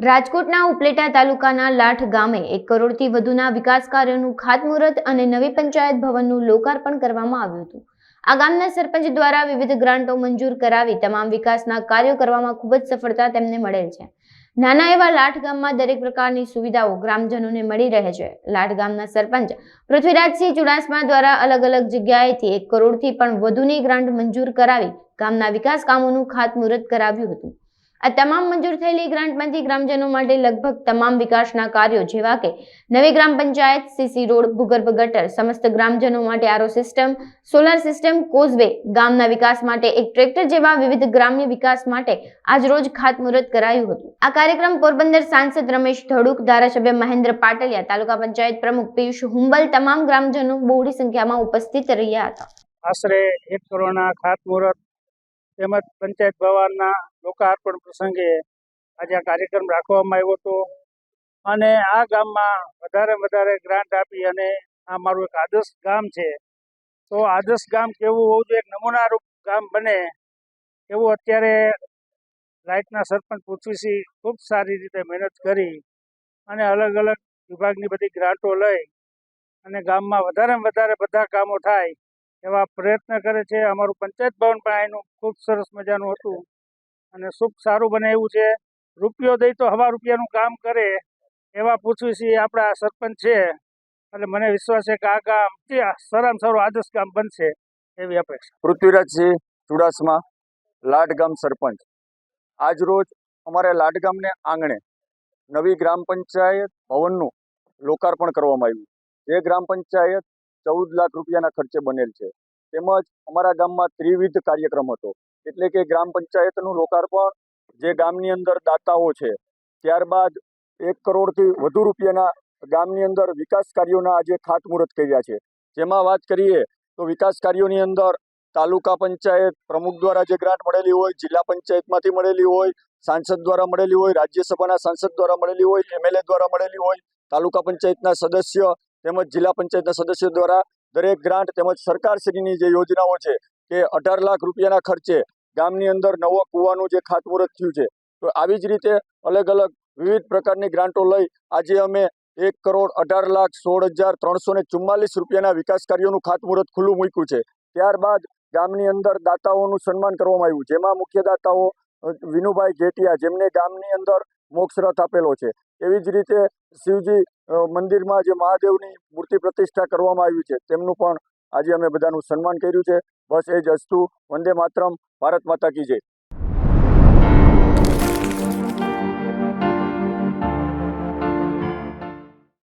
રાજકોટના ઉપલેટા તાલુકાના લાઠ ગામે 1 કરોડથી વધુના વિકાસ કાર્યોનું ખાતમુહૂર્ત અને નવી પંચાયત ભવનનું લોકાર્પણ કરવામાં આવ્યું હતું। આ ગામના સરપંચ દ્વારા વિવિધ ગ્રાન્ટો મંજૂર કરાવી તમામ વિકાસના કાર્યો કરવામાં ખૂબ જ સફળતા તેમને મળેલ છે। નાના એવા લાઠ ગામમાં દરેક પ્રકારની સુવિધાઓ ગ્રામજનોને મળી રહે છે। લાઠ ગામના સરપંચ પૃથ્વીરાજસિંહ ચુડાસમા દ્વારા અલગ અલગ જગ્યાએથી 1 કરોડથી પણ વધુની ગ્રાન્ટ મંજૂર કરાવી ગામના વિકાસ કામોનું ખાતમુહૂર્ત કરાવ્યું હતું। આ તમામ મંજૂર થયેલી ગ્રાન્ટમાંથી ગ્રામજનો માટે લગભગ તમામ વિકાસના કાર્યો જેવા કે નવી ગ્રામ પંચાયત, સીસી રોડ, ભૂગર્ભ ગટર, સમસ્ત ગ્રામજનો માટે RO system, solar system, causeway, ગામના વિકાસ માટે એક ટ્રેક્ટર જેવા વિવિધ ગ્રામ્ય વિકાસ માટે આજરોજ ખાતમુહૂર્ત કરાયું હતું। આ કાર્યક્રમ પોરબંદર સાંસદ રમેશ ધડુક, ધારાસભ્ય મહેન્દ્ર પાટલિયા, તાલુકા પંચાયત પ્રમુખ પિયુષ હુંબલ તમામ ગ્રામજનો બહોળી સંખ્યામાં ઉપસ્થિત રહ્યા હતા। આશરે 1 કરોડના ખાતમુહૂર્ત તેમજ પંચાયત ભવનના લોકાર્પણ પ્રસંગે આજે આ કાર્યક્રમ રાખવામાં આવ્યો હતો અને આ ગામમાં વધારે ગ્રાન્ટ આપી અને આ મારું એક આદર્શ ગામ છે। તો આદર્શ ગામ કેવું હોવું જોઈએ, એક નમૂનારૂપ ગામ બને એવું અત્યારે લાઇટના સરપંચ પૃથ્વીસિંહ ખૂબ સારી રીતે મહેનત કરી અને અલગ અલગ વિભાગની બધી ગ્રાન્ટો લઈ અને ગામમાં વધારે બધા કામો થાય એવા પ્રયત્ન કરે છે। અમારું પંચાયત ભવન પણ એનું ખૂબ સરસ મજાનું હતું અને ખૂબ સારું બને એવું છે। રૂપિયો દઈ તો હવા રૂપિયાનું કામ કરે એવા પૃથ્વીસિંહ આપણા સરપંચ છે એટલે મને વિશ્વાસ છે કે આ ગામ સારામાં સારું આદર્શ ગામ બનશે એવી અપેક્ષા। પૃથ્વીરાજસિંહ ચુડાસમા, લાઠ ગામ સરપંચ। આજ રોજ અમારે લાઠ ગામને આંગણે નવી ગ્રામ પંચાયત ભવનનું લોકાર્પણ કરવામાં આવ્યું। જે ગ્રામ પંચાયત 14 લાખ રૂપિયાના ખર્ચે બનેલ છે। તેમજ અમારા ગામમાં ત્રિવિધ કાર્યક્રમ હતો, એટલે કે ગ્રામ પંચાયતનું લોકાર્પણ, જે ગામની અંદર દાતાઓ છે, ત્યારબાદ 1 કરોડથી વધુ રૂપિયાના ગામની અંદર વિકાસ કાર્યોના આજે ખાતમુહૂર્ત કર્યા છે। જેમાં વાત કરીએ તો વિકાસ કાર્યોની અંદર તાલુકા પંચાયત પ્રમુખ દ્વારા જે ગ્રાન્ટ મળેલી હોય, જિલ્લા પંચાયતમાંથી મળેલી હોય, સાંસદ દ્વારા મળેલી હોય, રાજ્યસભાના સાંસદ દ્વારા મળેલી હોય, એમએલએ દ્વારા મળેલી હોય, તાલુકા પંચાયતના સદસ્ય તેમજ જિલ્લા પંચાયતના સદસ્યો દ્વારા દરેક ગ્રાન્ટ તેમજ સરકારશ્રીની જે યોજનાઓ છે કે 18 લાખ રૂપિયાના ખર્ચે ગામની અંદર નવો કૂવાનું જે ખાતમુહૂર્ત થયું છે। તો આવી જ રીતે અલગ અલગ વિવિધ પ્રકારની ગ્રાન્ટો લઈ આજે અમે 1,18,16,344 રૂપિયાના વિકાસ કાર્યોનું ખાતમુહૂર્ત ખુલ્લું મૂક્યું છે। ત્યારબાદ ગામની અંદર દાતાઓનું સન્માન કરવામાં આવ્યું, જેમાં મુખ્ય દાતાઓ વિનુભાઈ ઘેટિયા, જેમને ગામની અંદર મોક્ષ રથ આપેલો છે। એવી જ રીતે શિવજી મંદિરમાં જે મહાદેવની મૂર્તિ પ્રતિષ્ઠા કરવામાં આવી છે તેમનું પણ આજે અમે બધાનું સન્માન કર્યું છે। બસ એ જ અસ્તુ, વંદે માતરમ, ભારત માતા કી જય।